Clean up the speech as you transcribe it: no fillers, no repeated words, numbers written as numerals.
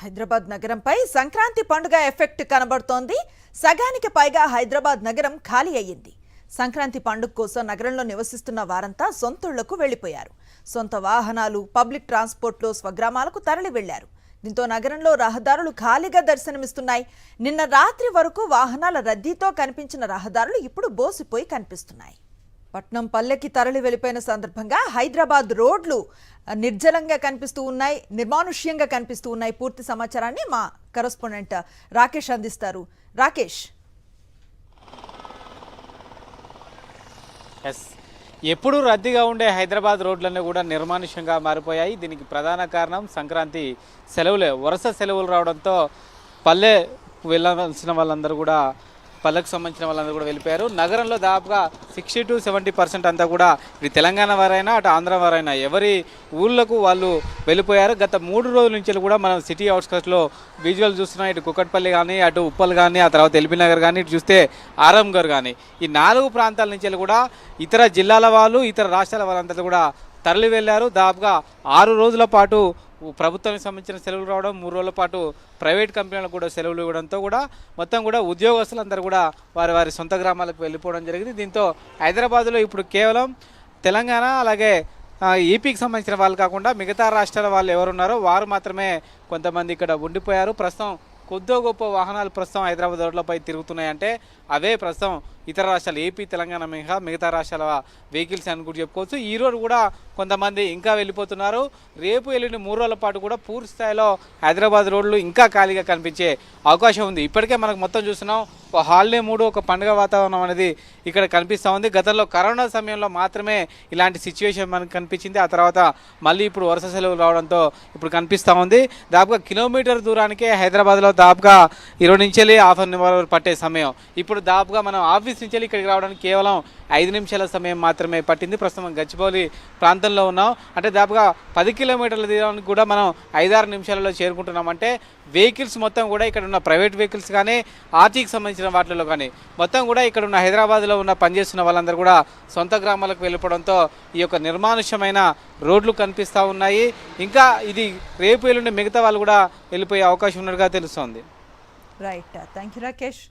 హైదరాబాద్ నగరంపై సంక్రాంతి పండుగ ఎఫెక్ట్ కనబడుతోంది. సగానికి పైగా హైదరాబాద్ నగరం ఖాళీ అయ్యింది. సంక్రాంతి పండుగ కోసం నగరంలో నివసిస్తున్న వారంతా సొంతూళ్లకు వెళ్లిపోయారు. సొంత వాహనాలు, పబ్లిక్ ట్రాన్స్పోర్ట్లో స్వగ్రామాలకు తరలి వెళ్లారు. దీంతో నగరంలో రహదారులు ఖాళీగా దర్శనమిస్తున్నాయి. నిన్న రాత్రి వరకు వాహనాల రద్దీతో కనిపించిన రహదారులు ఇప్పుడు బోసిపోయి కనిపిస్తున్నాయి. పట్నం పల్లెకి తరలి వెళ్లిపోయిన సందర్భంగా హైదరాబాద్ రోడ్లు నిర్జలంగా కనిపిస్తూ ఉన్నాయి, నిర్మానుష్యంగా కనిపిస్తూ ఉన్నాయి. పూర్తి సమాచారాన్ని మా కరెస్పాండెంట్ రాకేష్ అందిస్తారు. రాకేష్, ఎప్పుడు రద్దీగా ఉండే హైదరాబాద్ రోడ్లన్నీ కూడా నిర్మానుష్యంగా మారిపోయాయి. దీనికి ప్రధాన కారణం సంక్రాంతి సెలవులే. వరుస సెలవులు రావడంతో పల్లె వెళ్ళవలసిన వాళ్ళందరూ కూడా, పల్లెకు సంబంధించిన వాళ్ళందరూ కూడా వెళ్ళిపోయారు. నగరంలో దాదాపుగా 60 to 70% అంతా కూడా ఇటు తెలంగాణ వారైనా అటు ఆంధ్ర వారైనా ఎవరి ఊళ్ళకు వాళ్ళు వెళ్ళిపోయారు. గత 3 రోజుల నుంచి కూడా మనం సిటీ అవుట్స్కట్స్లో విజువల్ చూస్తున్నాం. ఇటు కుకట్పల్లి కానీ, అటు ఉప్పల్ కానీ, ఆ తర్వాత ఎల్బీ నగర్ కానీ, ఇటు చూస్తే ఆరంగర్ కానీ, ఈ 4 ప్రాంతాల నుంచి కూడా ఇతర జిల్లాల వాళ్ళు, ఇతర రాష్ట్రాల వాళ్ళంతా కూడా తరలి వెళ్ళారు. దాదాపుగా 6 రోజుల పాటు ప్రభుత్వానికి సంబంధించిన సెలవులు రావడం, 3 రోజుల పాటు ప్రైవేట్ కంపెనీలకు కూడా సెలవులు ఇవ్వడంతో కూడా మొత్తం కూడా ఉద్యోగస్తులందరూ కూడా వారి వారి సొంత గ్రామాలకు వెళ్ళిపోవడం జరిగింది. దీంతో హైదరాబాద్లో ఇప్పుడు కేవలం తెలంగాణ అలాగే ఏపీకి సంబంధించిన వాళ్ళు కాకుండా మిగతా రాష్ట్రాల వాళ్ళు ఎవరున్నారో వారు మాత్రమే కొంతమంది ఇక్కడ ఉండిపోయారు. ప్రస్తుతం కొద్దో గొప్ప వాహనాలు ప్రస్తుతం హైదరాబాద్ రోడ్లపై తిరుగుతున్నాయంటే అవే ప్రస్తుతం ఇతర రాష్ట్రాలు, ఏపీ, తెలంగాణ మిగతా రాష్ట్రాల వెహికల్స్ అని కూడా చెప్పుకోవచ్చు. ఈ రోజు కూడా కొంతమంది ఇంకా వెళ్ళిపోతున్నారు. రేపు ఎల్లుండి 3 రోజుల పాటు కూడా పూర్తి స్థాయిలో హైదరాబాద్ రోడ్లు ఇంకా ఖాళీగా కనిపించే అవకాశం ఉంది. ఇప్పటికే మనకు మొత్తం చూస్తున్నాం, ఒక హాలిడే మూడు, ఒక పండుగ వాతావరణం అనేది ఇక్కడ కనిపిస్తూ ఉంది. గతంలో కరోనా సమయంలో మాత్రమే ఇలాంటి సిచ్యువేషన్ మనకు కనిపించింది. ఆ తర్వాత మళ్ళీ ఇప్పుడు వరుస సెలవులు రావడంతో ఇప్పుడు కనిపిస్తూ ఉంది. దాదాపుగా కిలోమీటర్ దూరానికే హైదరాబాద్లో దాదాపుగా 20 నుంచి ½ అన్ అవర్ పట్టే సమయం ఇప్పుడు దాదాపుగా మనం ఆఫీస్ నుంచి ఇక్కడికి రావడానికి కేవలం 5 నిమిషాల సమయం మాత్రమే పట్టింది. ప్రస్తుతం గచ్చిబౌలి ప్రాంతంలో ఉన్నాం. అంటే దాదాపుగా 10 కిలోమీటర్ల దూరానికి కూడా మనం 5-6 నిమిషాలలో చేరుకుంటున్నాం. అంటే వెహికల్స్ మొత్తం కూడా ఇక్కడ ఉన్న ప్రైవేట్ వెహికల్స్ కానీ, ఆర్టీకి సంబంధించిన వాటిలో కానీ మొత్తం కూడా ఇక్కడ ఉన్న హైదరాబాద్లో ఉన్న పనిచేస్తున్న వాళ్ళందరూ కూడా సొంత గ్రామాలకు వెళ్ళిపోవడంతో ఈ యొక్క నిర్మానుష్యమైన రోడ్లు కనిపిస్తూ ఉన్నాయి. ఇంకా ఇది రేపు ఎల్లుండి మిగతా వాళ్ళు కూడా వెళ్ళిపోయే అవకాశం ఉన్నట్టుగా తెలుస్తోంది. Right, thank you Rakesh.